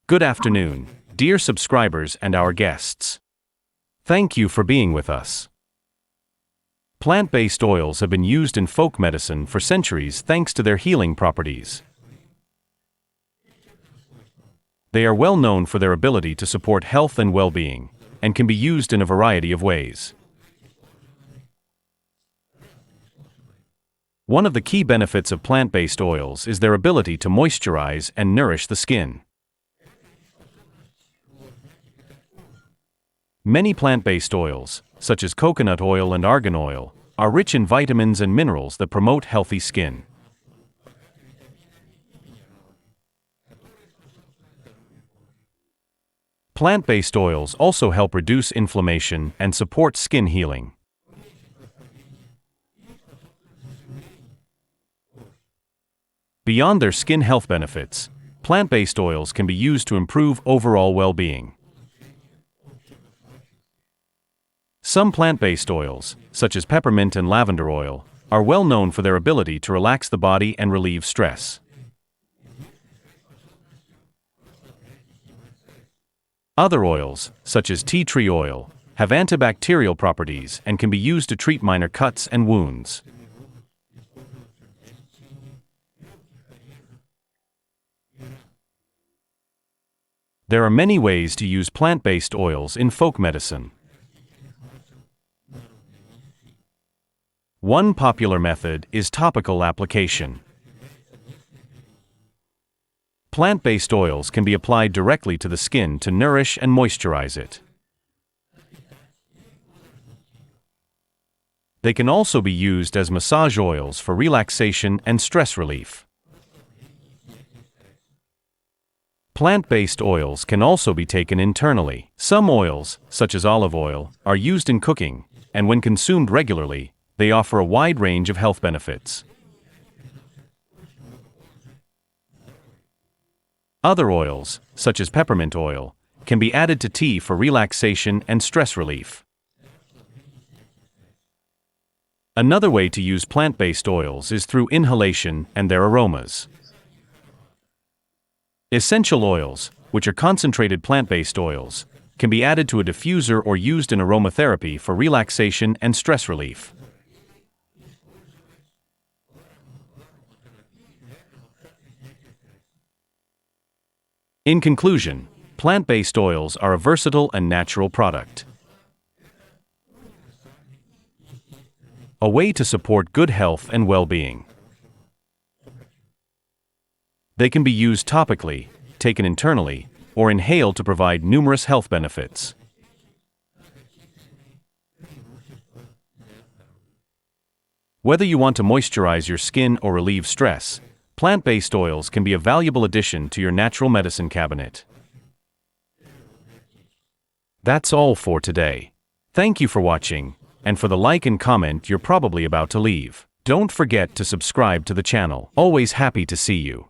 Good afternoon, dear subscribers and our guests. Thank you for being with us. Plant-based oils have been used in folk medicine for centuries thanks to their healing properties. They are well known for their ability to support health and well-being, and can be used in a variety of ways. One of the key benefits of plant-based oils is their ability to moisturize and nourish the skin. Many plant-based oils, such as coconut oil and argan oil, are rich in vitamins and minerals that promote healthy skin. Plant-based oils also help reduce inflammation and support skin healing. Beyond their skin health benefits, plant-based oils can be used to improve overall well-being. Some plant-based oils, such as peppermint and lavender oil, are well known for their ability to relax the body and relieve stress. Other oils, such as tea tree oil, have antibacterial properties and can be used to treat minor cuts and wounds. There are many ways to use plant-based oils in folk medicine. One popular method is topical application. Plant-based oils can be applied directly to the skin to nourish and moisturize it. They can also be used as massage oils for relaxation and stress relief. Plant-based oils can also be taken internally. Some oils, such as olive oil, are used in cooking, and when consumed regularly, they offer a wide range of health benefits. Other oils, such as peppermint oil, can be added to tea for relaxation and stress relief. Another way to use plant-based oils is through inhalation and their aromas. Essential oils, which are concentrated plant-based oils, can be added to a diffuser or used in aromatherapy for relaxation and stress relief. In conclusion, plant-based oils are a versatile and natural product. A way to support good health and well-being. They can be used topically, taken internally, or inhaled to provide numerous health benefits. Whether you want to moisturize your skin or relieve stress, plant-based oils can be a valuable addition to your natural medicine cabinet. That's all for today. Thank you for watching, and for the like and comment you're probably about to leave. Don't forget to subscribe to the channel. Always happy to see you.